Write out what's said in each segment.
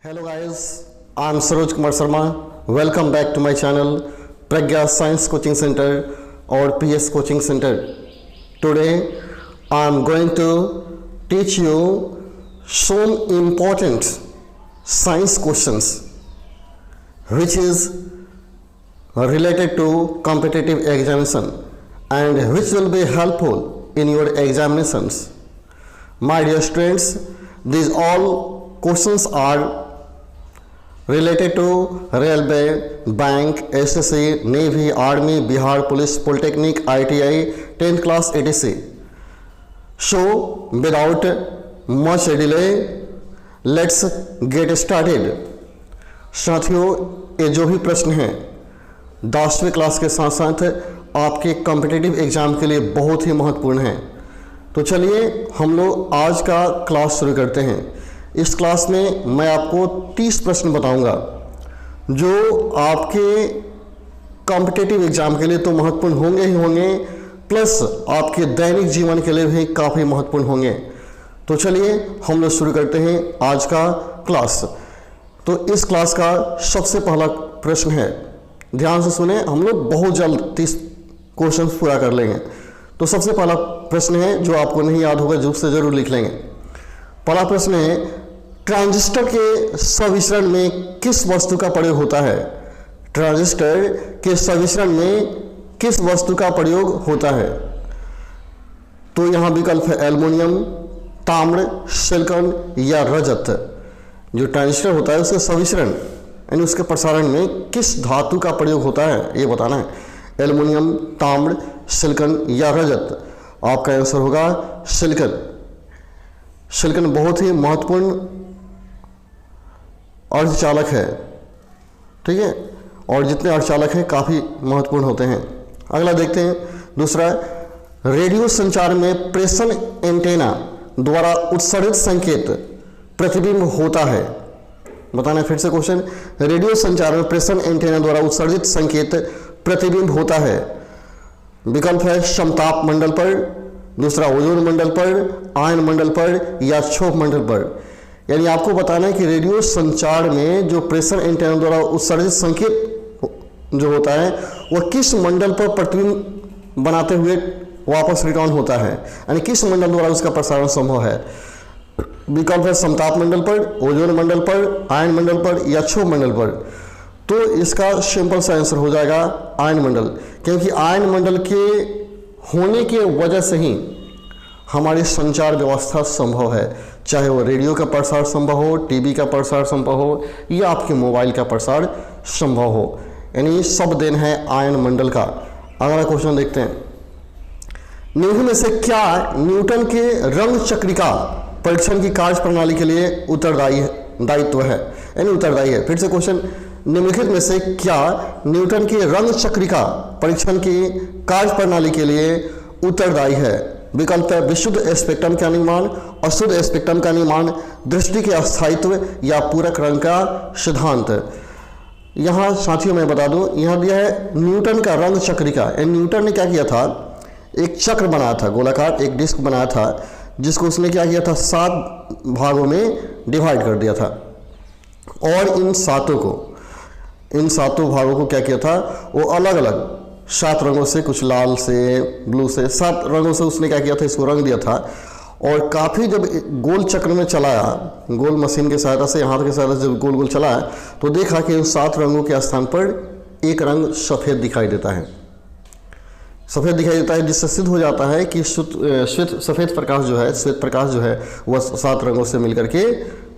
Hello guys, I'm Saroj Kumar Sharma. Welcome back to my channel Pragya Science Coaching Center or PS Coaching Center. Today I'm going to teach you some important science questions which is related to competitive examination and which will be helpful in your examinations. My dear students, these all questions are related to railway, bank, SSC, Navy, Army, Bihar Police, Polytechnic, ITI, 10th class, etc. So, without much delay, let's get started. साथियों, ये जो भी प्रश्न हैं 10वीं class के साथ साथ आपके कॉम्पिटिटिव एग्जाम के लिए बहुत ही महत्वपूर्ण हैं। तो चलिए हम लोग आज का क्लास शुरू करते हैं। इस क्लास में मैं आपको 30 प्रश्न बताऊंगा जो आपके कॉम्पिटिटिव एग्जाम के लिए तो महत्वपूर्ण होंगे ही होंगे, प्लस आपके दैनिक जीवन के लिए भी काफ़ी महत्वपूर्ण होंगे। तो चलिए हम लोग शुरू करते हैं आज का क्लास। तो इस क्लास का सबसे पहला प्रश्न है, ध्यान से सुने, हम लोग बहुत जल्द 30 क्वेश्चन पूरा कर लेंगे। तो सबसे पहला प्रश्न है जो आपको नहीं याद होगा, जो से जरूर लिख लेंगे। पहला प्रश्न है, ट्रांजिस्टर के सविशरण में किस वस्तु का प्रयोग होता है? ट्रांजिस्टर के सविशरण में किस वस्तु का प्रयोग होता है? तो यहां विकल्प है एल्युमिनियम, ताम्र, सिलिकॉन या रजत। जो ट्रांजिस्टर होता है उसके सविशरण यानी उसके प्रसारण में किस धातु का प्रयोग होता है ये बताना है। एल्युमिनियम, ताम्र, सिलिकॉन या रजत। आपका आंसर होगा सिलिकॉन। सिलिकॉन बहुत ही महत्वपूर्ण अर्धचालक है, ठीक है, और जितने अर्धचालक हैं काफ़ी महत्वपूर्ण होते हैं। अगला देखते हैं, दूसरा, रेडियो संचार में प्रेषण एंटेना द्वारा उत्सर्जित संकेत प्रतिबिंब होता है। बताना फिर से क्वेश्चन, रेडियो संचार में प्रेषण एंटेना द्वारा उत्सर्जित संकेत प्रतिबिंब होता है। विकल्प है समताप मंडल पर, दूसरा ओजोन मंडल पर, आयन मंडल पर या क्षोभ मंडल पर। यानी आपको बताना है कि रेडियो संचार में जो प्रेषण एंटेना द्वारा उत्सर्जित संकेत जो होता है वह किस मंडल पर प्रतिबिंब बनाते हुए वापस रिटर्न होता है, यानी किस मंडल द्वारा उसका प्रसारण संभव है। विकल्प है समताप मंडल पर, ओजोन मंडल पर, आयन मंडल पर या क्षोभ मंडल पर। तो इसका सिंपल सा आंसर हो जाएगा आयन मंडल, क्योंकि आयन मंडल के होने की वजह से ही हमारी संचार व्यवस्था संभव है, चाहे वो रेडियो का प्रसार संभव हो, टीवी का प्रसार संभव हो या आपके मोबाइल का प्रसार संभव हो, यानी सब देन है आयन मंडल का। अगला क्वेश्चन देखते हैं, निम्न में से क्या न्यूटन के रंग चक्रिका परीक्षण की कार्य प्रणाली के लिए दायित्व है, यानी उत्तरदायी है। फिर से क्वेश्चन, निम्नलिखित में से क्या न्यूटन के रंग चक्रिका परीक्षण की कार्य प्रणाली के लिए उत्तरदायी है? विकल्प है विशुद्ध स्पेक्ट्रम का निर्माण, अशुद्ध स्पेक्ट्रम का निर्माण, दृष्टि के अस्थायित्व या पूरक रंग का सिद्धांत। यहाँ साथियों मैं बता दूं, यहाँ दिया है न्यूटन का रंग चक्रिका। न्यूटन ने क्या किया था, एक चक्र बनाया था, गोलाकार एक डिस्क बनाया था, जिसको उसने क्या किया था 7 भागों में डिवाइड कर दिया था, और इन सातों भागों को क्या किया था, वो अलग अलग 7 रंगों से, कुछ लाल से, ब्लू से, 7 रंगों से उसने क्या किया था, इसको रंग दिया था। और काफ़ी जब गोल चक्र में चलाया, गोल मशीन की सहायता से, हाथ की सहायता से जब गोल गोल चलाया, तो देखा कि उन 7 रंगों के स्थान पर एक रंग सफ़ेद दिखाई देता है। सफ़ेद दिखाई देता है, जिससे सिद्ध हो जाता है कि सफ़ेद प्रकाश जो है वह 7 रंगों से मिलकर के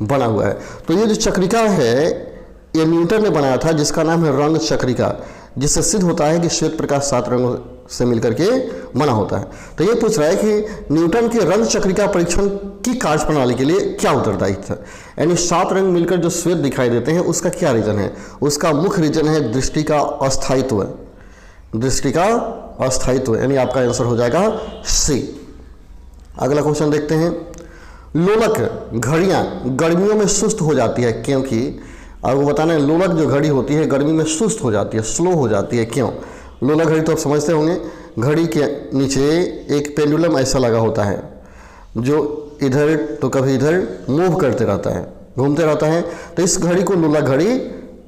बना हुआ है। तो ये जो चक्रिका है ये न्यूटन ने बनाया था, जिसका नाम है रंग चक्रिका, जिससे सिद्ध होता है कि श्वेत प्रकाश 7 रंगों से मिलकर के बना होता है। तो ये पूछ रहा है कि न्यूटन के रंग चक्रिका परीक्षण की कार्य प्रणाली के लिए क्या उत्तरदायी था, यानी 7 रंग मिलकर जो श्वेत दिखाई देते हैं उसका क्या रीजन है? उसका मुख्य रीजन है दृष्टि का अस्थायित्व। दृष्टि का अस्थायित्व, यानी आपका आंसर हो जाएगा सी। अगला क्वेश्चन देखते हैं, लोलक घड़ियां गर्मियों में सुस्त हो जाती है क्योंकि? आपको बताना है लोलक जो घड़ी होती है गर्मी में सुस्त हो जाती है, स्लो हो जाती है, क्यों? लोलक घड़ी तो आप समझते होंगे, घड़ी के नीचे एक पेंडुलम ऐसा लगा होता है जो इधर तो कभी इधर मूव करते रहता है, घूमते रहता है। तो इस घड़ी को लोला घड़ी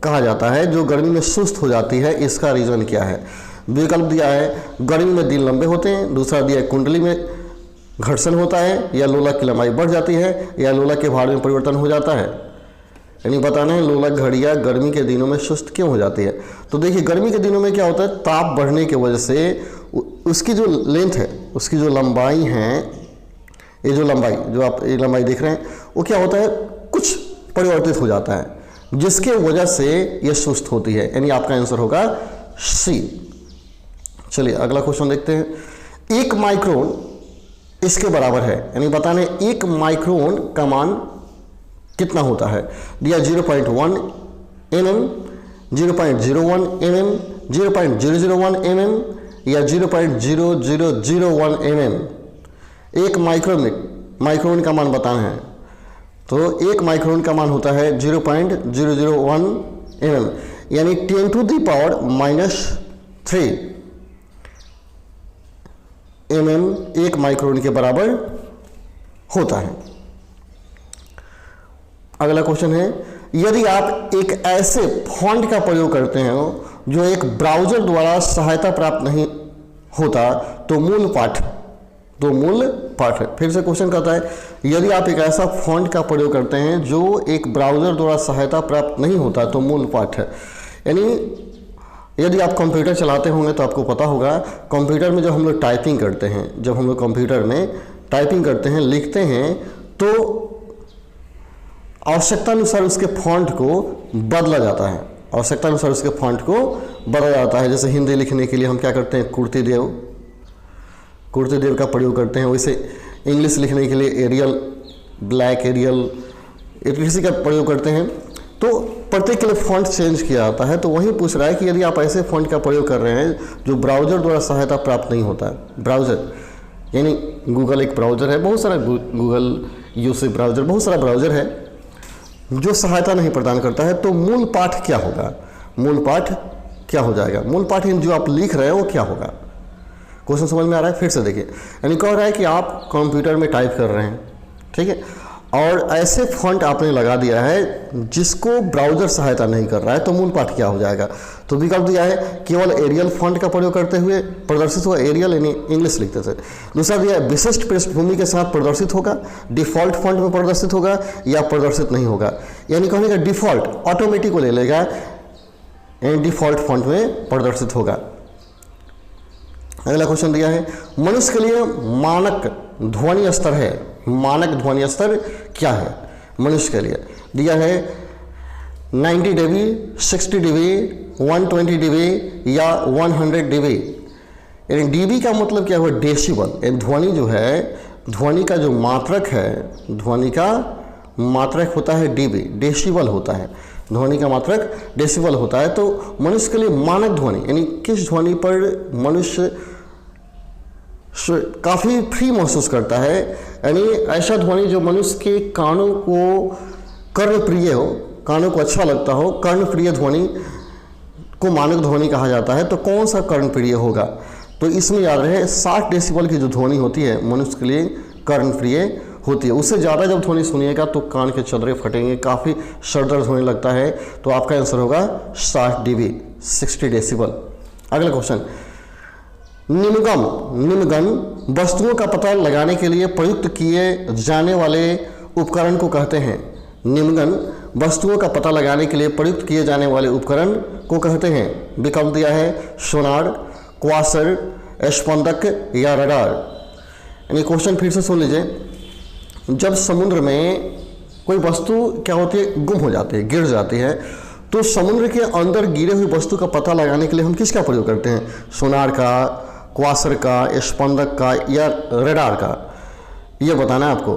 कहा जाता है जो गर्मी में सुस्त हो जाती है। इसका रीज़न क्या है? विकल्प दिया है गर्मी में दिन लंबे होते हैं, दूसरा दिया है कुंडली में घर्षण होता है, या लोला की लंबाई बढ़ जाती है, या लोला के भार में परिवर्तन हो जाता है। यानी बताना है लोला घड़ियाँ गर्मी के दिनों में सुस्त क्यों हो जाती है। तो देखिए गर्मी के दिनों में क्या होता है, ताप बढ़ने की वजह से उसकी जो लेंथ है, उसकी जो लंबाई है, ये जो लंबाई जो आप ये लंबाई देख रहे हैं, वो क्या होता है, कुछ परिवर्तित हो जाता है, जिसके वजह से ये सुस्त होती है। यानी आपका आंसर होगा सी। चलिए अगला क्वेश्चन देखते हैं। 1 माइक्रोन इसके बराबर है, यानी बताने 1 माइक्रोन का मान कितना होता है। दिया 0.1 mm, 0.01 mm, 0.001 mm या 0.0001 mm। 1 माइक्रोन का मान बताना है। तो 1 माइक्रोन का मान होता है 0.001 mm, यानी 10⁻³ mm 1 माइक्रोन के बराबर होता है। अगला क्वेश्चन है, यदि आप एक ऐसे फॉन्ट का प्रयोग करते हैं जो एक ब्राउज़र द्वारा सहायता प्राप्त नहीं होता तो मूल पाठ फिर से क्वेश्चन कहता है, यदि आप एक ऐसा फॉन्ट का प्रयोग करते हैं जो एक ब्राउज़र द्वारा सहायता प्राप्त नहीं होता तो मूल पाठ है। यानी यदि आप कंप्यूटर चलाते होंगे तो आपको पता होगा, कंप्यूटर में जब हम लोग टाइपिंग करते हैं, जब हम लोग कंप्यूटर में टाइपिंग करते हैं, लिखते हैं, तो आवश्यकतानुसार उसके फॉन्ट को बदला जाता है। आवश्यकतानुसार उसके फॉन्ट को बदला जाता है। जैसे हिंदी लिखने के लिए हम क्या करते हैं, कुर्ती देव का प्रयोग करते हैं। वैसे इंग्लिश लिखने के लिए एरियल, ब्लैक एरियल, किसी का प्रयोग करते हैं। तो प्रत्येक के लिए फॉन्ट चेंज किया जाता है। तो वही पूछ रहा है कि यदि आप ऐसे फॉन्ट का प्रयोग कर रहे हैं जो ब्राउज़र द्वारा सहायता प्राप्त नहीं होता है, ब्राउज़र यानी गूगल एक ब्राउज़र है, बहुत सारा गूगल यूसी ब्राउज़र, बहुत सारा ब्राउज़र है जो सहायता नहीं प्रदान करता है, तो मूल पाठ क्या होगा, मूल पाठ क्या हो जाएगा, मूल पाठ जो आप लिख रहे हैं वो क्या होगा। क्वेश्चन समझ में आ रहा है? फिर से देखिए, यानी कह रहा है कि आप कंप्यूटर में टाइप कर रहे हैं, ठीक है, और ऐसे फॉन्ट आपने लगा दिया है जिसको ब्राउज़र सहायता नहीं कर रहा है, तो मूल पाठ क्या हो जाएगा। तो विकल्प दिया है केवल एरियल फॉन्ट का प्रयोग करते हुए प्रदर्शित होगा, एरियल यानी इंग्लिश लिखते थे। दूसरा दिया है विशिष्ट पृष्ठभूमि के साथ प्रदर्शित होगा, डिफ़ॉल्ट फॉन्ट में प्रदर्शित होगा या प्रदर्शित नहीं होगा। यानी कहने का डिफ़ॉल्ट ऑटोमेटिक को ले लेगा, यानी डिफ़ॉल्ट फॉन्ट में प्रदर्शित होगा। अगला क्वेश्चन दिया है, मनुष्य के लिए मानक ध्वनि स्तर है, मानक ध्वनि स्तर क्या है मनुष्य के लिए। दिया है 90 dB, 60 dB, 120 dB या 100 dB। यानी dB का मतलब क्या हुआ, डेसिबल। ध्वनि जो है, ध्वनि का जो मात्रक है, ध्वनि का मात्रक होता है dB, डेसिबल होता है, ध्वनि का मात्रक डेसिबल होता है। तो मनुष्य के लिए मानक ध्वनि यानी किस ध्वनि पर मनुष्य काफ़ी फ्री महसूस करता है, यानी ऐसा ध्वनि जो मनुष्य के कानों को कर्णप्रिय हो, कानों को अच्छा लगता हो, कर्णप्रिय ध्वनि को मानक ध्वनि कहा जाता है। तो कौन सा कर्णप्रिय होगा, तो इसमें याद रहे 60 डेसिबल की जो ध्वनि होती है मनुष्य के लिए कर्णप्रिय होती है। उससे ज़्यादा जब ध्वनि सुनिएगा तो कान के चदरे फटेंगे, काफ़ी सर दर्द होने लगता है। तो आपका आंसर होगा 60 dB, 60 डेसिबल। अगला क्वेश्चन, निम्नगन वस्तुओं का पता लगाने के लिए प्रयुक्त किए जाने वाले उपकरण को कहते हैं। निम्नगन वस्तुओं का पता लगाने के लिए प्रयुक्त किए जाने वाले उपकरण को कहते हैं। विकल्प दिया है सोनार, क्वासर, स्पंदक या रडार। यानी क्वेश्चन फिर से सुन लीजिए, जब समुद्र में कोई वस्तु क्या होती है, गुम हो जाती है, गिर जाती है, तो समुद्र के अंदर गिरे हुई वस्तु का पता लगाने के लिए हम किसका प्रयोग करते हैं, सोनार का, क्वासर का, स्पंदक का या रडार का, ये बताना है आपको।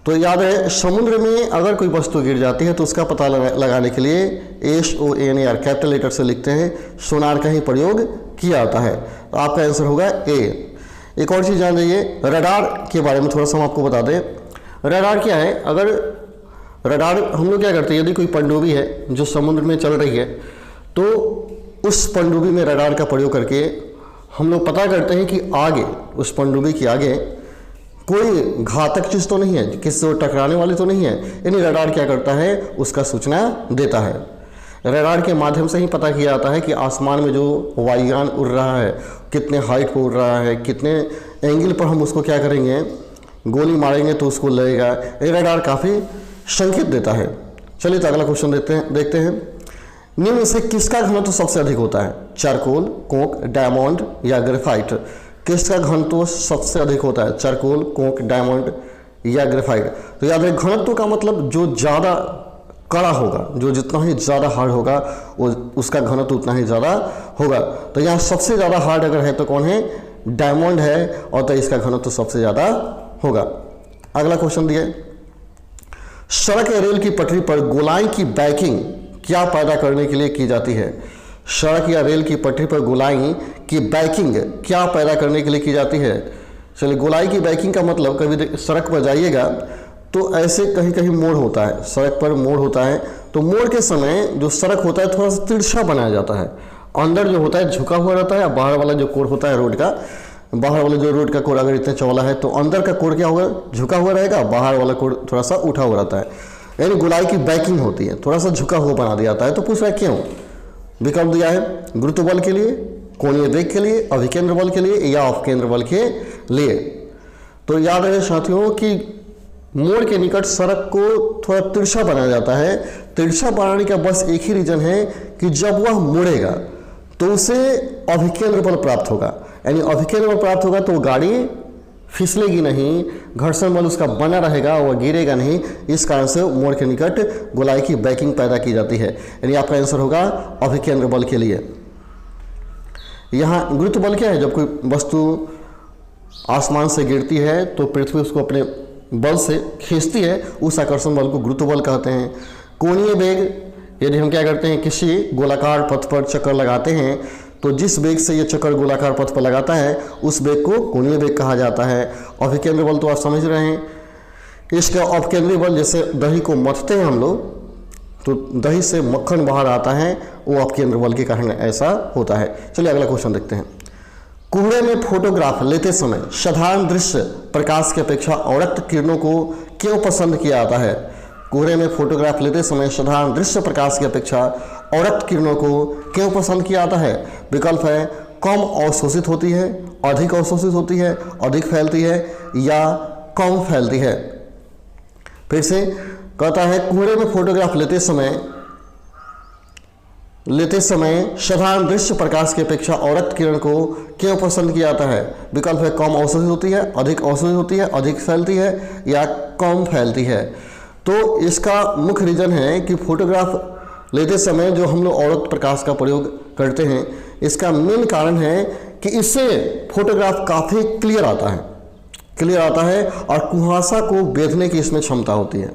तो याद है समुद्र में अगर कोई वस्तु गिर जाती है तो उसका पता लगाने के लिए SONAR कैपिटल लेटर से लिखते हैं, सोनार का ही प्रयोग किया जाता है। तो आपका आंसर होगा ए। एक और चीज़ जान जाइए, रडार के बारे में थोड़ा सा हम आपको बता दें। रडार क्या है, अगर रडार हम लोग क्या करते हैं, यदि कोई पनडुब्बी है जो समुद्र में चल रही है तो उस पनडुब्बी में रडार का प्रयोग करके हम लोग पता करते हैं कि आगे, उस पनडुब्बी के आगे कोई घातक चीज़ तो नहीं है, किसी से टकराने वाली तो नहीं है, यानी रडार क्या करता है, उसका सूचना देता है। रडार के माध्यम से ही पता किया जाता है कि आसमान में जो वायुयान उड़ रहा है कितने हाइट पर उड़ रहा है, कितने एंगल पर हम उसको क्या करेंगे, गोली मारेंगे तो उसको लगेगा। ये रडार काफ़ी संकेत देता है। चलिए तो अगला क्वेश्चन देखते हैं। निम्न से किसका घनत्व सबसे अधिक होता है, चारकोल, कोक, डायमंड या ग्रेफाइट? किसका घनत्व सबसे अधिक होता है, चारकोल, कोक, डायमंड या ग्रेफाइट? तो याद रखें, घनत्व का मतलब जो ज़्यादा कड़ा होगा, जो जितना ही ज़्यादा हार्ड होगा वो उसका घनत्व उतना ही ज़्यादा होगा। तो यहाँ सबसे ज़्यादा हार्ड अगर है तो कौन है, डायमंड है, और तो इसका घनत्व सबसे ज़्यादा होगा। अगला क्वेश्चन दिया, सड़क या रेल की पटरी पर गोलाई की बैकिंग क्या पैदा करने के लिए की जाती है? सड़क या रेल की पटरी पर गोलाई की बैकिंग क्या पैदा करने के लिए की जाती है? चलिए, गोलाई की बैकिंग का मतलब, कभी सड़क पर जाइएगा तो ऐसे कहीं कहीं मोड़ होता है, सड़क पर मोड़ होता है, तो मोड़ के समय जो सड़क होता है थोड़ा सा तिरछा बनाया जाता है। अंदर जो होता है झुका हुआ रहता है, बाहर वाला जो कोर होता है रोड का, बाहर वाले जो रोड का कोर अगर इतना चौड़ा है तो अंदर का कोर क्या होगा, झुका हुआ रहेगा, बाहर वाला कोर थोड़ा सा उठा हुआ रहता है, यानी गोलाई की बैकिंग होती है, थोड़ा सा झुका हुआ बना दिया जाता है। तो पूछ रहा है क्यों? विकल्प दिया है, गुरुत्व बल के लिए, कोणीय वेग के लिए, अभिकेंद्र बल के लिए या अपकेंद्र बल के लिए। तो याद रहे साथियों कि मोड़ के निकट सड़क को थोड़ा तिरछा बनाया जाता है। तिरछा बनाने का बस एक ही रीजन है कि जब वह मुड़ेगा तो उसे अभिकेंद्र बल प्राप्त होगा, यानी अभिकेंद्र बल प्राप्त होगा तो गाड़ी फिसलेगी नहीं, घर्षण बल उसका बना रहेगा, वह गिरेगा नहीं। इस कारण से मोड़ के निकट गोलाई की बैकिंग पैदा की जाती है, यानी आपका आंसर होगा अभिकेंद्र बल के लिए। यहाँ गुरुत्व बल क्या है, जब कोई वस्तु आसमान से गिरती है तो पृथ्वी उसको अपने बल से खींचती है, उस आकर्षण बल को गुरुत्व बल कहते हैं। कोणीय वेग, यदि हम क्या करते हैं, किसी गोलाकार पथ पर चक्कर लगाते हैं तो जिस वेग से ये चक्कर गोलाकार पथ पर लगाता है उस वेग को कोणीय वेग कहा जाता है। अभिकेंद्र बल तो आप समझ रहे हैं, इसका अपकेंद्रीय बल, जैसे दही को मथते हैं हम लोग तो दही से मक्खन बाहर आता है, वो अपकेंद्र बल के कारण ऐसा होता है। चलिए अगला क्वेश्चन देखते हैं। कोहरे में फोटोग्राफ लेते समय साधारण दृश्य प्रकाश की अपेक्षा अवरक्त किरणों को क्यों पसंद किया जाता है? कोहरे में फोटोग्राफ लेते समय साधारण दृश्य प्रकाश की अपेक्षा अवरक्त किरणों को क्यों पसंद किया जाता है? विकल्प है, कम अवशोषित होती है, अधिक अवशोषित होती है, अधिक फैलती है या कम फैलती है। फिर से कहता है, कोहरे में फोटोग्राफ लेते समय साधारण दृश्य प्रकाश की अपेक्षा अवरक्त किरण को क्यों पसंद किया जाता है? विकल्प है, कम अवशोषित होती है, अधिक अवशोषित होती है, अधिक फैलती है या कम फैलती है। तो इसका मुख्य रीज़न है कि फोटोग्राफ लेते समय जो हम लोग अवरक्त प्रकाश का प्रयोग करते हैं, इसका मेन कारण है कि इससे फोटोग्राफ काफ़ी क्लियर आता है और कुहासा को बेधने की इसमें क्षमता होती है।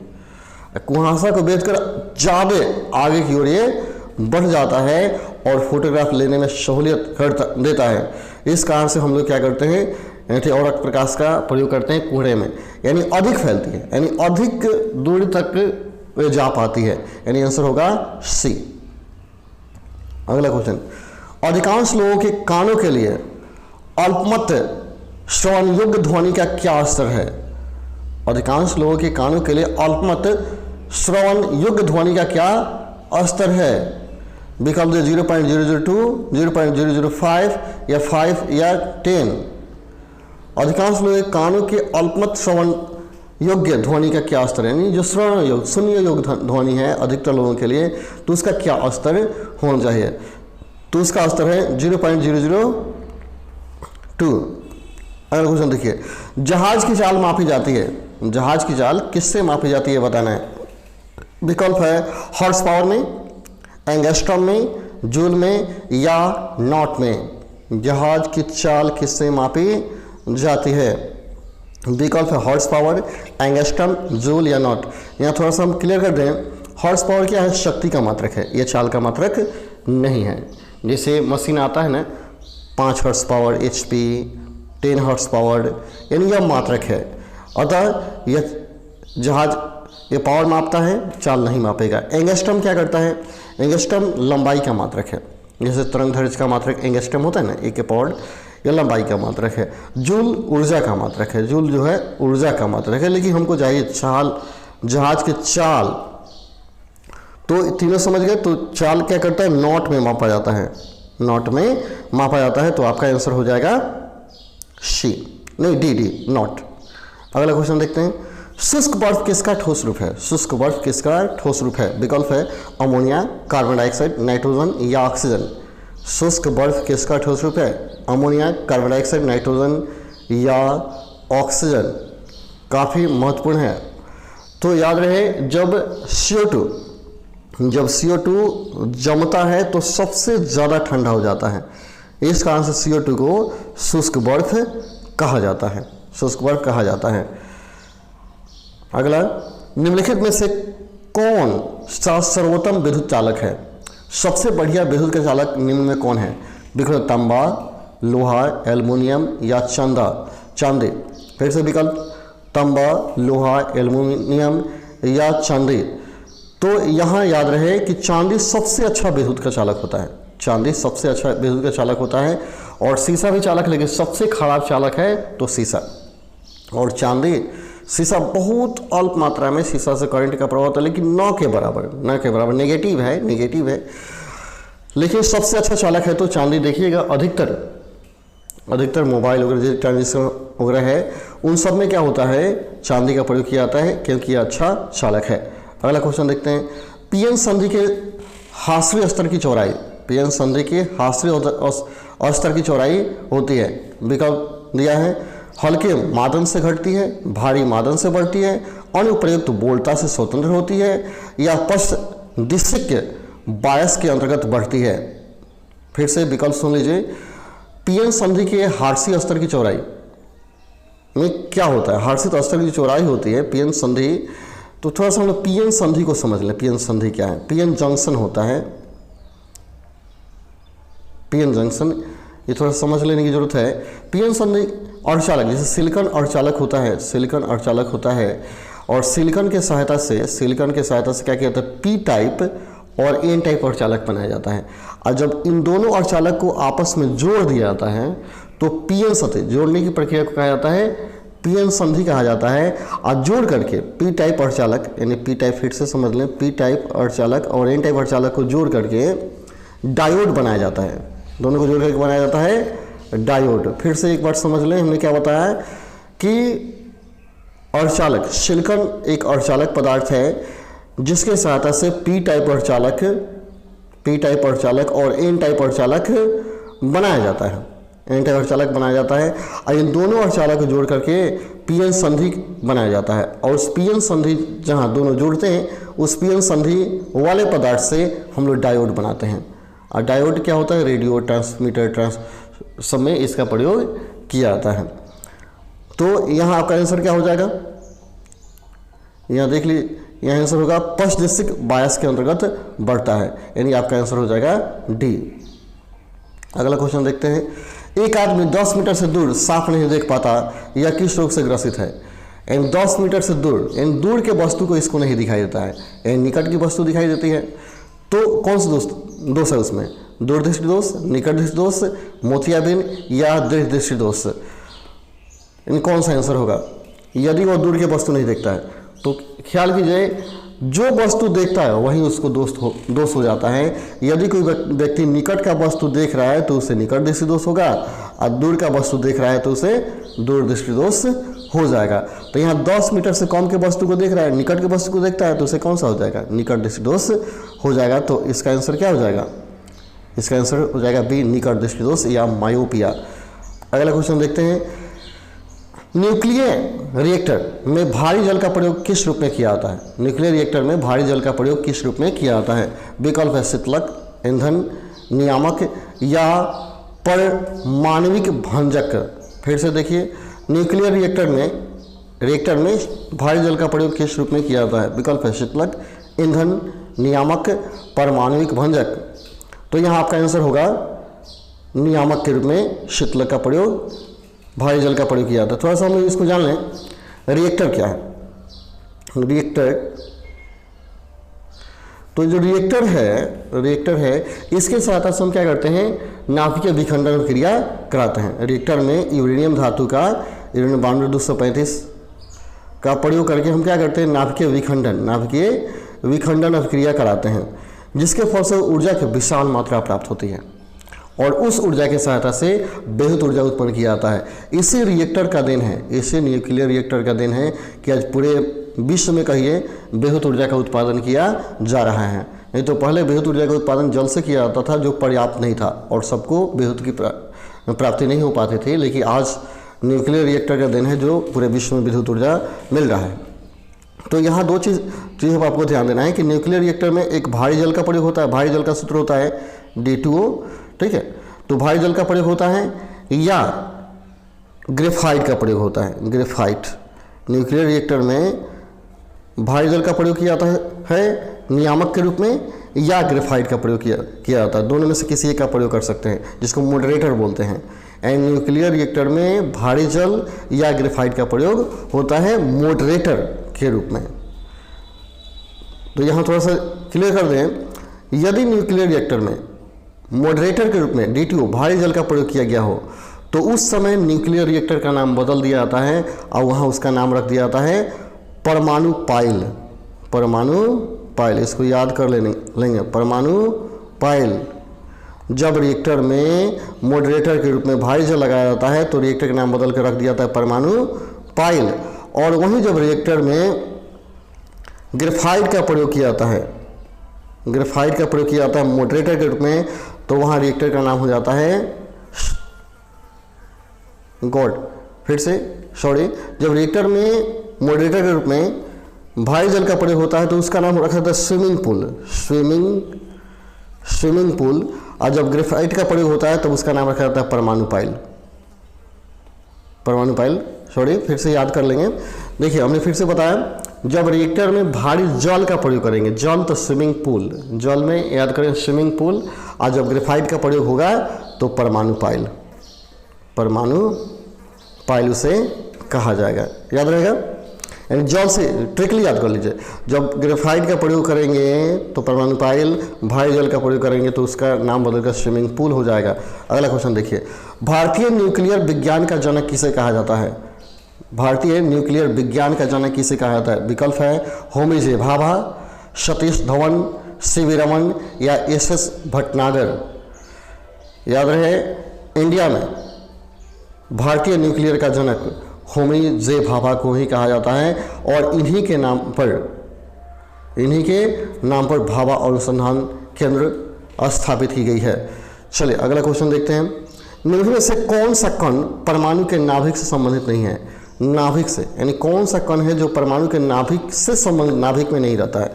कुहासा को बेधकर ज़्यादा आगे की ओर ये बढ़ जाता है और फोटोग्राफ लेने में सहूलियत देता है। इस कारण से हम लोग क्या करते हैं, अवरक्त प्रकाश का प्रयोग करते हैं कोहरे में, यानी अधिक फैलती है, यानी अधिक दूरी तक जा पाती है, यानी आंसर होगा सी। अगला क्वेश्चन, अधिकांश लोगों के कानों के लिए अल्पमत श्रवण योग्य ध्वनि का क्या स्तर है? अधिकांश लोगों के कानों के लिए अल्पमत श्रवण योग्य ध्वनि का क्या स्तर है? विकल्प 0.002, 0.005 या 5 या 10। अधिकांश लोगों के कानों के अल्पमत श्रवण योग्य ध्वनि का क्या स्तर है, यानी जो श्रवण योग्य सुनने योग्य ध्वनि है अधिकतर लोगों के लिए, तो उसका क्या स्तर होना चाहिए? तो उसका स्तर है 0.002। अगला क्वेश्चन देखिए, जहाज की चाल मापी जाती है, जहाज की चाल किससे मापी जाती है बताना है। विकल्प है, हॉर्स पावर में, एंगस्ट्रॉम में, जूल में या नॉट में। जहाज की चाल किससे मापी जाती है? विकल्प है, हॉर्स पावर, एंगस्ट्रॉम, जूल या नॉट। यहाँ थोड़ा सा हम क्लियर कर दें, हॉर्स पावर क्या है, शक्ति का मात्रक है, ये चाल का मात्रक नहीं है। जैसे मशीन आता है ना, 5 horse power HP, 10 horse power, यानी यह मात्रक है। अतः यह जहाज ये पावर मापता है, चाल नहीं मापेगा। एंगस्ट्रॉम क्या करता है? एंगस्ट्रॉम लंबाई का मात्रक है, जैसे तरंग दैर्घ्य का मात्रक एंगस्ट्रॉम होता है ना, 1 पावर या लंबाई का मात्रक है। जूल ऊर्जा का मात्रक है, जूल जो है ऊर्जा का मात्रक है। लेकिन हमको चाहिए चाल, जहाज के चाल। तो तीनों समझ गए। तो चाल क्या करता है, नॉट में मापा जाता है, नॉट में मापा जाता है। तो आपका आंसर हो जाएगा सी, नहीं डी, नॉट। अगला क्वेश्चन देखते हैं, शुष्क बर्फ किसका ठोस रूप है? शुष्क बर्फ किसका ठोस रूप है? विकल्प है अमोनिया, कार्बन डाइऑक्साइड, नाइट्रोजन या ऑक्सीजन। शुष्क बर्फ किसका ठोस रूप है? अमोनिया, कार्बन डाइऑक्साइड, नाइट्रोजन या ऑक्सीजन। काफ़ी महत्वपूर्ण है। तो याद रहे, जब CO2 जमता है तो सबसे ज़्यादा ठंडा हो जाता है। इस कारण से CO2 को शुष्क बर्फ कहा जाता है, शुष्क बर्फ कहा जाता है। अगला, निम्नलिखित में से कौन सा सर्वोत्तम विद्युत चालक है? सबसे बढ़िया विद्युत का चालक निम्न में कौन है? विकल्प तांबा, लोहा, एल्युमिनियम या चांदी। फिर से विकल्प तांबा, लोहा, एल्युमिनियम या चांदी। तो यहाँ याद रहे कि चांदी सबसे अच्छा विद्युत का चालक होता है, चांदी सबसे अच्छा विद्युत का चालक होता है। और सीसा भी चालक, लेकिन सबसे खराब चालक है तो सीसा और चांदी। सीसा बहुत अल्प मात्रा में सीसा से करंट का प्रभाव होता है, लेकिन न के बराबर, नेगेटिव है। लेकिन सबसे अच्छा चालक है तो चांदी। देखिएगा अधिकतर मोबाइल वगैरह ट्रांजिस्टर वगैरह है, उन सब में क्या होता है, चांदी का प्रयोग किया जाता है, क्योंकि यह अच्छा चालक है। अगला क्वेश्चन देखते हैं, पीएन संधि के हाश्वीय स्तर की चौड़ाई, पीएन संधि के हाश्वीय स्तर की चौड़ाई होती है। विकल्प दिया है, हल्के मादन से घटती है, भारी मादन से बढ़ती है, अनुप्रयुक्त बोल्टता से स्वतंत्र होती है या पश्च दिशिक बायस के अंतर्गत बढ़ती है। फिर से विकल्प सुन लीजिए, पीएन संधि के हार्सी स्तर की चौड़ाई में क्या होता है? हार्सी स्तर की चौड़ाई होती है पीएन संधि। तो थोड़ा सा हम लोग पीएन संधि को समझ लें। पीएन संधि क्या है? पीएन जंक्शन होता है, पीएन जंक्शन, ये थोड़ा समझ लेने की जरूरत है। पीएन संधि अर्धचालक, जैसे सिलिकॉन अर्धचालक होता है, सिलिकॉन अर्धचालक होता है, और सिलिकॉन के सहायता से क्या किया जाता है, पी टाइप और एन टाइप अर्धचालक बनाया जाता है। और जब इन दोनों अर्धचालक को आपस में जोड़ दिया जाता है तो पीएन संधि, जोड़ने की प्रक्रिया को कहा जाता है पीएन संधि कहा जाता है। और जोड़ करके पी टाइप अर्धचालक, यानी पी टाइप, फिर से समझ लें, पी टाइप अर्धचालक और एन टाइप अर्धचालक को जोड़ करके डायोड बनाया जाता है। दोनों को जोड़ करके बनाया जाता है डायोड। फिर से एक बार समझ लें, हमने क्या बताया कि अर्धचालक, सिलिकॉन एक अर्धचालक पदार्थ है जिसके सहायता से पी टाइप अर्धचालक और एन टाइप अर्धचालक बनाया जाता है, एन टाइप अर्धचालक बनाया जाता है। और इन दोनों अर्धचालक को जोड़ करके पीएन संधि बनाया जाता है। और उस पीएन संधि जहाँ दोनों जुड़ते हैं, उस पीएन संधि वाले पदार्थ से हम लोग डायोड बनाते हैं। और डायोड क्या होता है, रेडियो ट्रांसमीटर सब में इसका प्रयोग किया जाता है। तो यहाँ आपका आंसर क्या हो जाएगा, यहाँ देख लीजिए, यहाँ आंसर होगा पश्चिदिक बायस के अंतर्गत बढ़ता है, यानी आपका आंसर हो जाएगा डी। अगला क्वेश्चन देखते हैं, एक आदमी 10 मीटर से दूर साफ नहीं देख पाता, यह किस रोग से ग्रसित है? इन 10 मीटर से दूर, इन दूर के वस्तु को इसको नहीं दिखाई देता है, इन निकट की वस्तु दिखाई देती है। तो कौन सा दोष है उसमें? दूरदृष्टि दोष, निकट दृष्टि दोष, मोतियाबिंद या दृढ़ दृष्टि दोष? इन कौन सा आंसर होगा? यदि वो दूर के वस्तु नहीं देखता है तो ख्याल कीजिए, जो वस्तु देखता है वहीं उसको दोष हो जाता है। यदि कोई व्यक्ति निकट का वस्तु देख रहा है तो उसे निकट दृष्टि दोष होगा, और दूर का वस्तु देख रहा है तो उसे दूर दृष्टि दोष हो जाएगा। तो यहाँ 10 मीटर से कम के वस्तु को देख रहा है, निकट के वस्तु को देखता है तो उसे कौन सा हो जाएगा? निकट दृष्टि दोष हो जाएगा। तो इसका आंसर क्या हो जाएगा? इसका आंसर हो जाएगा बी, निकट दृष्टि दोष या मायोपिया। अगला क्वेश्चन देखते हैं, न्यूक्लियर रिएक्टर में भारी जल का प्रयोग किस रूप में किया जाता है? न्यूक्लियर रिएक्टर में भारी जल का प्रयोग किस रूप में किया जाता है? विकल्प है शीतलक, ईंधन, नियामक या परमाणविक भंजक। फिर से देखिए, न्यूक्लियर रिएक्टर में भारी जल का प्रयोग किस रूप में किया जाता है? विकल्प है शीतलक, ईंधन, नियामक, परमाणविक भंजक। तो यहाँ आपका आंसर होगा नियामक के रूप में शीतलक का प्रयोग, भारी जल का प्रयोग किया जाता है। थोड़ा सा हम लोग इसको जान लें, रिएक्टर क्या है? रिएक्टर, तो जो रिएक्टर है इसके सहायता से हम क्या करते हैं, नाभिकीय विखंडन क्रिया कराते हैं। रिएक्टर में यूरेनियम धातु का यूरेनियम 9235 का प्रयोग करके हम क्या करते हैं, नाभिकीय विखंडन अभिक्रिया कराते हैं, जिसके फल से ऊर्जा की विशाल मात्रा प्राप्त होती है और उस ऊर्जा की सहायता से बेहद ऊर्जा उत्पन्न किया जाता है। इसी रिएक्टर का देन है, इसी न्यूक्लियर रिएक्टर का देन है कि आज पूरे विश्व में कहिए बेहद ऊर्जा का उत्पादन किया जा रहा है। नहीं तो पहले बेहद ऊर्जा का उत्पादन जल से किया जाता था, जो पर्याप्त नहीं था और सबको बेहद की प्राप्ति नहीं हो पाती थी, लेकिन आज न्यूक्लियर रिएक्टर का देन है जो पूरे विश्व में विद्युत ऊर्जा मिल रहा है। तो यहाँ दो चीज़ आपको ध्यान देना है कि न्यूक्लियर रिएक्टर में एक भारी जल का प्रयोग होता है, भारी जल का सूत्र होता है D2O, ठीक है। तो भारी जल का प्रयोग होता है या ग्रेफाइट का प्रयोग होता है, ग्रेफाइट। न्यूक्लियर रिएक्टर में भारी जल का प्रयोग किया जाता है नियामक के रूप में या ग्रेफाइट का प्रयोग किया जाता है, दोनों में से किसी एक का प्रयोग कर सकते हैं, जिसको मॉडरेटर बोलते हैं। एंड न्यूक्लियर रिएक्टर में भारी जल या ग्रेफाइट का प्रयोग होता है मॉडरेटर के रूप में। तो यहाँ थोड़ा सा क्लियर कर दें, यदि न्यूक्लियर रिएक्टर में मॉडरेटर के रूप में D2O भारी जल का प्रयोग किया गया हो तो उस समय न्यूक्लियर रिएक्टर का नाम बदल दिया जाता है और वहाँ उसका नाम रख दिया जाता है परमाणु पाइल। परमाणु पाइल, इसको याद कर लेंगे, परमाणु पाइल। जब रिएक्टर में मॉडरेटर के रूप में भारी जल लगाया जाता है तो रिएक्टर का नाम बदल कर रख दिया जाता है परमाणु पाइल। और वहीं जब रिएक्टर में ग्रेफाइट का प्रयोग किया जाता है, ग्रेफाइट का प्रयोग किया जाता है मॉडरेटर के रूप में, तो वहाँ रिएक्टर का नाम हो जाता है जब रिएक्टर में मॉडरेटर के रूप में भारी जल का प्रयोग होता है तो उसका नाम रखा जाता है स्विमिंग पूल। और जब ग्रेफाइट का प्रयोग होता है तब उसका नाम रखा जाता है परमाणु पाइल। फिर से याद कर लेंगे। देखिए हमने फिर से बताया, जब रिएक्टर में भारी जल का प्रयोग करेंगे, जल तो स्विमिंग पूल, जल में याद करें स्विमिंग पूल, और जब ग्रेफाइट का प्रयोग होगा तो परमाणु पाइल उसे कहा जाएगा। याद रहेगा, यानी जल से ट्रिकली याद कर लीजिए, जब ग्रेफाइट का प्रयोग करेंगे तो परमाणु पाइल, भारी जल का प्रयोग करेंगे तो उसका नाम बदलकर स्विमिंग पूल हो जाएगा। अगला क्वेश्चन देखिए, भारतीय न्यूक्लियर विज्ञान का जनक किसे कहा जाता है? भारतीय न्यूक्लियर विज्ञान का जनक किसे कहा जाता है? विकल्प है होमी जे भाभा, सतीश धवन, सीवी रमन या SS भटनागर। याद रहे, इंडिया में भारतीय न्यूक्लियर का जनक होमी जे भाभा को ही कहा जाता है और इन्हीं के नाम पर भाभा अनुसंधान केंद्र स्थापित की गई है। चलिए अगला क्वेश्चन देखते हैं, निम्न में से कौन सा कण परमाणु के नाभिक से संबंधित नहीं है? नाभिक से, यानी कौन सा कण है जो परमाणु के नाभिक से संबंधित, नाभिक में नहीं रहता है?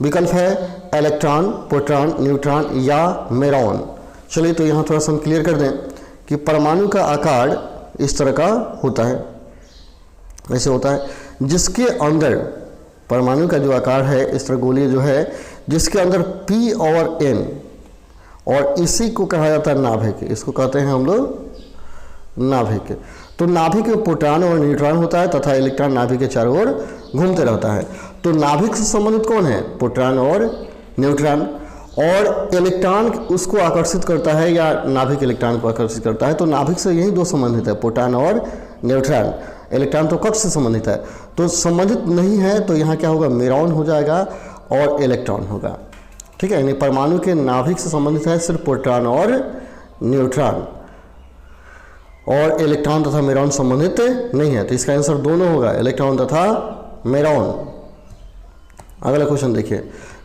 विकल्प है इलेक्ट्रॉन, प्रोटॉन, न्यूट्रॉन या मेरॉन। चलिए तो यहाँ थोड़ा सा हम क्लियर कर दें कि परमाणु का आकार इस तरह का होता है, ऐसे होता है, जिसके अंदर परमाणु का जो आकार है इस तरह गोलीय जो है, जिसके अंदर P और N, और इसी को कहा जाता है नाभिक। इसको कहते हैं हम लोग नाभिक। तो नाभिक में प्रोटॉन और न्यूट्रॉन होता है तथा इलेक्ट्रॉन नाभिक के चारों ओर घूमते रहता है। तो नाभिक से संबंधित कौन है? प्रोटॉन और न्यूट्रॉन। और इलेक्ट्रॉन उसको आकर्षित करता है या नाभिक इलेक्ट्रॉन को आकर्षित करता है। तो नाभिक से यही दो संबंधित है, प्रोटॉन और न्यूट्रॉन। इलेक्ट्रॉन तो कक्ष से संबंधित है, तो संबंधित नहीं है तो यहाँ क्या होगा? मेरॉन हो जाएगा और इलेक्ट्रॉन होगा। ठीक है, यानी परमाणु के नाभिक से संबंधित है सिर्फ प्रोटॉन और न्यूट्रॉन, और इलेक्ट्रॉन तथा मेरॉन संबंधित नहीं है। तो इसका आंसर दोनों होगा, इलेक्ट्रॉन तथा मेरॉन। अगला क्वेश्चन देखिए,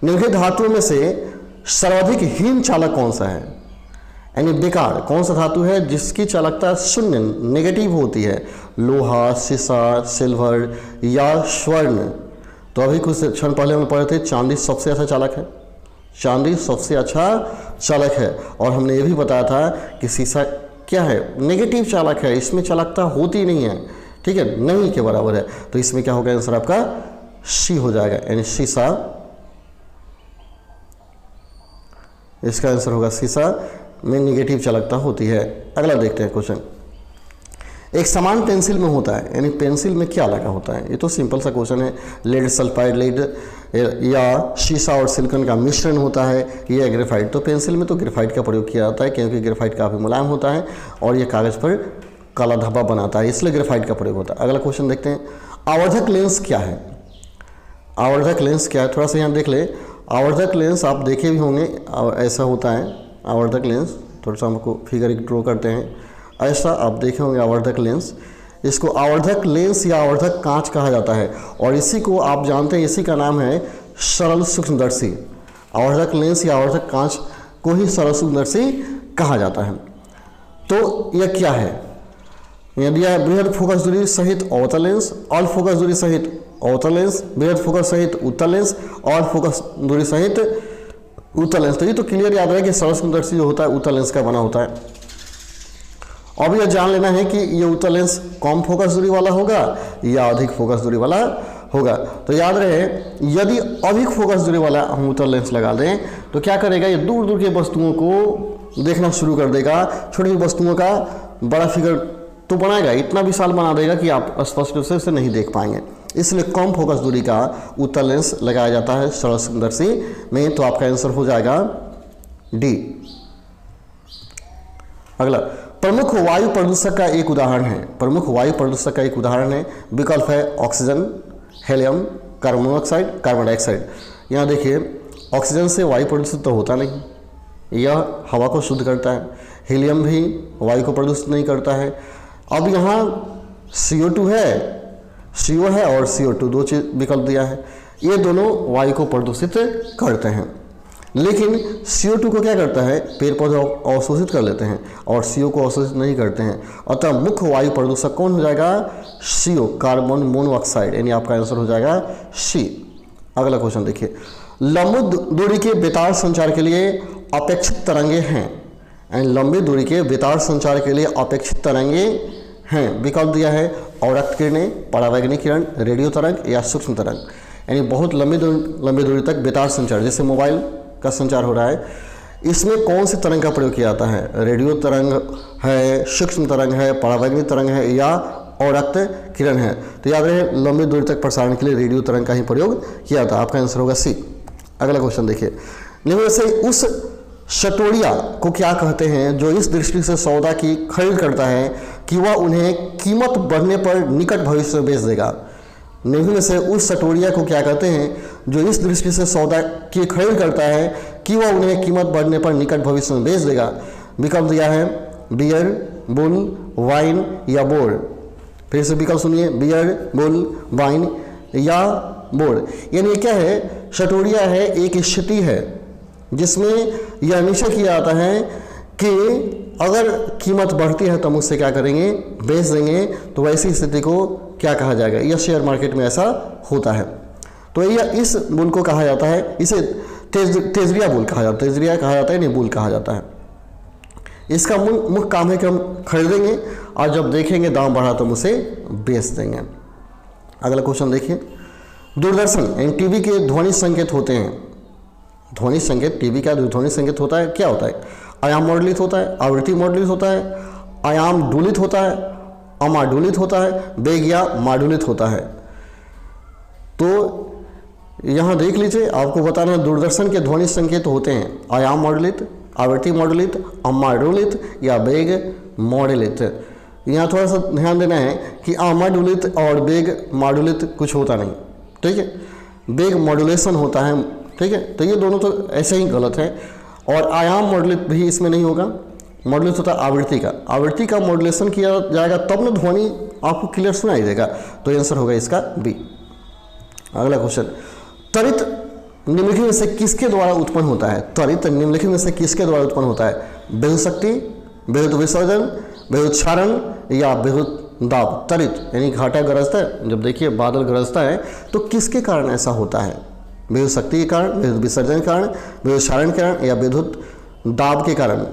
निम्नलिखित धातुओं में से सर्वाधिक हीन चालक कौन सा है? यानी बेकार कौन सा धातु है जिसकी चालकता शून्य, नेगेटिव होती है? लोहा, सीसा, सिल्वर या स्वर्ण। तो अभी कुछ क्षण पहले हम पढ़े थे चांदी सबसे अच्छा चालक है, चांदी सबसे अच्छा चालक है। और हमने ये भी बताया था कि सीसा क्या है? नेगेटिव चालक है, इसमें चालकता होती नहीं है। ठीक है, नहीं के बराबर है। तो इसमें क्या होगा? आंसर आपका सी हो जाएगा, यानी सीसा। इसका आंसर होगा सीसा में निगेटिव चालकता होती है। अगला देखते हैं क्वेश्चन, एक समान पेंसिल में होता है, यानी पेंसिल में क्या लगा होता है? ये तो सिंपल सा क्वेश्चन है, लेड सल्फाइड, लेड या शीशा और सिलिकॉन का मिश्रण होता है, यह ग्रेफाइट। तो पेंसिल में तो ग्रेफाइट का प्रयोग किया जाता है क्योंकि ग्रेफाइट काफ़ी मुलायम होता है और यह कागज़ पर काला धब्बा बनाता है, इसलिए ग्रेफाइट का प्रयोग होता है। अगला क्वेश्चन देखते हैं, आवर्धक लेंस क्या है? आवर्धक लेंस क्या है, थोड़ा सा यहाँ देख ले। आवर्धक लेंस आप देखे भी होंगे, ऐसा होता है आवर्धक लेंस। थोड़ा सा हमको फिगर एक ड्रॉ करते हैं, ऐसा आप देखे होंगे आवर्धक लेंस। इसको आवर्धक लेंस या आवर्धक कांच कहा जाता है और इसी को आप जानते हैं, इसी का नाम है सरल सूक्ष्मदर्शी। आवर्धक लेंस या आवर्धक कांच को ही सरल सूक्ष्मदर्शी कहा जाता है। तो यह क्या है? यह दिया है बृहद फोकस दूरी सहित अवतल लेंस, अल्प फोकस दूरी सहित अवतल लेंस, बृहद फोकस सहित उत्तल लेंस और फोकस दूरी सहित उत्तल लेंस। तो ये तो क्लियर याद रहे कि सरल सूक्ष्मदर्शी जो होता है उत्तल लेंस का बना होता है। अब यह जान लेना है कि ये उत्तल लेंस कम फोकस दूरी वाला होगा या अधिक फोकस दूरी वाला होगा। तो याद रहे, यदि अधिक फोकस दूरी वाला हम उत्तल लेंस लगा दें तो क्या करेगा, ये दूर दूर के वस्तुओं को देखना शुरू कर देगा, छोटी वस्तुओं का बड़ा फिगर तो बनाएगा, इतना विशाल बना देगा कि आप स्पष्ट रूप से उसे नहीं देख पाएंगे। इसलिए कम फोकस दूरी का उत्तल लेंस लगाया जाता है सरल सूक्ष्मदर्शी में। तो आपका आंसर हो जाएगा डी। अगला, प्रमुख वायु प्रदूषक का एक उदाहरण है। प्रमुख वायु प्रदूषक का एक उदाहरण है, विकल्प है oxygen, helium, carbon monoxide, carbon dioxide. यहाँ देखिए, ऑक्सीजन से वायु प्रदूषित तो होता नहीं, यह हवा को शुद्ध करता है। हीलियम भी वायु को प्रदूषित नहीं करता है। अब यहाँ CO2 है, CO है और CO2 दो चीज विकल्प दिया है, ये दोनों वायु को प्रदूषित करते हैं। लेकिन CO2 को क्या करता है, पेड़ पौधे अवशोषित कर लेते हैं और CO को अवशोषित नहीं करते हैं। अतः मुख्य वायु प्रदूषक कौन हो जाएगा, CO, कार्बन मोनोऑक्साइड, यानी आपका आंसर हो जाएगा C। अगला क्वेश्चन देखिए, लंबी दूरी के बेतार संचार के लिए अपेक्षित तरंगे हैं। एंड लंबी दूरी के बेतार संचार के लिए अपेक्षित तरंगे हैं। विकल्प दिया है अवरक्त किरणें, परावैंगनी किरण, रेडियो तरंग या सूक्ष्म तरंग। यानी बहुत लंबी दूरी तक बेतार संचार, जैसे मोबाइल का संचार हो रहा है, इसमें कौन सी तरंग का प्रयोग किया जाता है? रेडियो तरंग है, सूक्ष्म तरंग है, परावैंगनी तरंग है या अवरक्त किरण है। तो याद रहे, लंबी दूरी तक प्रसारण के लिए रेडियो तरंग का ही प्रयोग किया जाता है। आपका आंसर होगा सी। अगला क्वेश्चन देखिए, निम्न से उस सटोरिया को क्या कहते हैं जो इस दृष्टि से सौदा की खरीद करता है कि वह उन्हें कीमत बढ़ने पर निकट भविष्य में बेच देगा? निम्न में से उस सटोरिया को क्या कहते हैं जो इस दृष्टि से सौदा की खरीद करता है कि वह उन्हें कीमत बढ़ने पर निकट भविष्य में बेच देगा? विकल्प दिया है बियर, बुल, वाइन या बोर। फिर से विकल्प सुनिए, बियर, बुल, वाइन या बोर। यानी क्या है, सटोरिया है एक स्थिति है जिसमें यह निश्चय किया जाता है कि अगर कीमत बढ़ती है तो हम उससे क्या करेंगे, बेच देंगे। तो वैसी स्थिति को क्या कहा जाएगा? यह शेयर मार्केट में ऐसा होता है। तो यह इस बुल को कहा जाता है, इसे तेजरिया बुल कहा जाता है, तेजरिया कहा जाता है, नहीं बुल कहा जाता है। इसका मुख्य काम है कि हम खरीदेंगे और जब देखेंगे दाम बढ़ा तो हम उसे बेच देंगे। अगला क्वेश्चन देखिए, दूरदर्शन यानी टीवी के ध्वनि संकेत होते हैं। ध्वनि संकेत, टीवी का ध्वनि संकेत होता है, क्या होता है? आयाम मॉडलित होता है, आवृत्ति मॉडलित होता है, आयाम डुलित होता है, अमाडुलित होता है, वेग या माडुलित होता है। तो यहाँ देख लीजिए, आपको बताना है दूरदर्शन के ध्वनि संकेत होते हैं आयाम मॉडलित, आवृत्ति मॉडलित, अमाडुलित या वेग मॉडलित। यहाँ थोड़ा सा ध्यान देना है कि अमाडुलित और वेग मॉडुलित कुछ होता नहीं, ठीक है, वेग मॉडुलेशन होता है, ठीक है। तो ये दोनों तो ऐसे ही गलत है। और आयाम मॉडुलेट भी इसमें नहीं होगा, मॉडुलेट होता है आवृत्ति का। आवृत्ति का मॉडुलेशन किया जाएगा तब ना ध्वनि आपको क्लियर सुनाई देगा। तो आंसर होगा इसका बी। अगला क्वेश्चन, त्वरित निम्नलिखित में से किसके द्वारा उत्पन्न होता है? त्वरित निम्नलिखित में से किसके द्वारा उत्पन्न होता है? विद्युत शक्ति, विद्युत विसर्जन, विद्युत क्षरण या विद्युत दाब। त्वरित यानी घाटा गरजता है, जब देखिए बादल गरजता है तो किसके कारण ऐसा होता है? विद्युत शक्ति के कारण, विद्युत विसर्जन के कारण, विद्युत क्षरण के कारण या विद्युत दाब के कारण।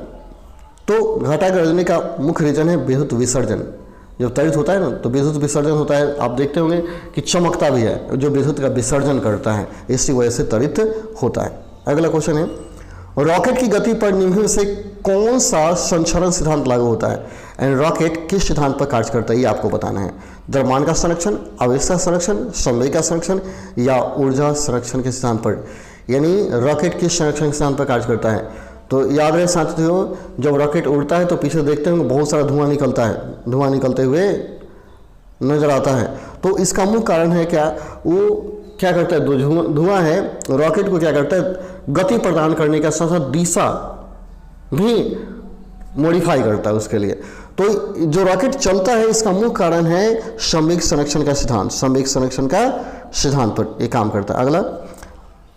तो घाटा गरजने का मुख्य रीजन है विद्युत विसर्जन। जब त्वरित होता है ना तो विद्युत विसर्जन होता है, आप देखते होंगे कि चमकता भी है जो विद्युत का विसर्जन करता है, इसी वजह से त्वरित होता है। अगला क्वेश्चन है, रॉकेट की गति पर निम्न से कौन सा संचरण सिद्धांत लागू होता है एंड रॉकेट किस सिद्धांत पर कार्य करता है, ये आपको बताना है। द्रव्यमान का संरक्षण, आवेश का संरक्षण, संवेग का संरक्षण या ऊर्जा संरक्षण के सिद्धांत पर, यानी रॉकेट किस संरक्षण के सिद्धांत पर कार्य करता है। तो याद रहे साथियों, जब रॉकेट उड़ता है तो पीछे देखते हैं बहुत सारा धुआं निकलता है, धुआं निकलते हुए नजर आता है। तो इसका मुख्य कारण है क्या, वो क्या करता है, धुआं है, रॉकेट को क्या करता है, गति प्रदान करने का साथ साथ दिशा भी मॉडिफाई करता है उसके लिए। तो जो रॉकेट चलता है इसका मुख्य कारण है संवेग संरक्षण का सिद्धांत, संवेग संरक्षण का सिद्धांत पर ये काम करता है। अगला,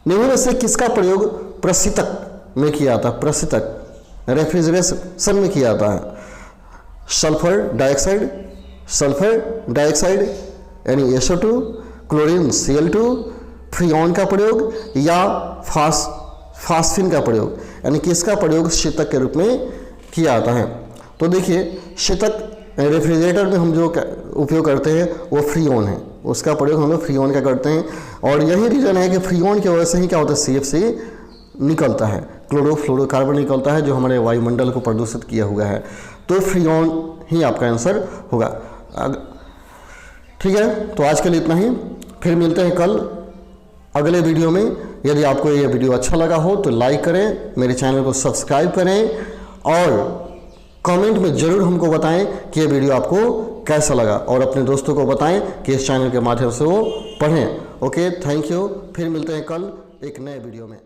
निम्न में से किसका प्रयोग प्रशीतक में किया जाता है, प्रशीतक रेफ्रिजरेशन में किया जाता है। सल्फर डाइऑक्साइड यानी SO2, क्लोरीन Cl2, फ्रीऑन का प्रयोग या फास्फिन का प्रयोग, यानी किसका प्रयोग शीतक के रूप में किया जाता है। तो देखिए, शीतक रेफ्रिजरेटर में हम जो उपयोग करते हैं वो फ्रीऑन है, उसका प्रयोग हम लोग फ्रीऑन का करते हैं। और यही रीज़न है कि फ्रीऑन की वजह से ही क्या होता है, CFC निकलता है, क्लोरोफ्लोरोकार्बन निकलता है जो हमारे वायुमंडल को प्रदूषित किया हुआ है। तो फ्रीऑन ही आपका आंसर होगा। ठीक है, तो आज के लिए इतना ही, फिर मिलते हैं कल अगले वीडियो में। यदि आपको ये वीडियो अच्छा लगा हो तो लाइक करें, मेरे चैनल को सब्सक्राइब करें और कमेंट में ज़रूर हमको बताएं कि ये वीडियो आपको कैसा लगा, और अपने दोस्तों को बताएं कि इस चैनल के माध्यम से वो पढ़ें। ओके, थैंक यू, फिर मिलते हैं कल एक नए वीडियो में।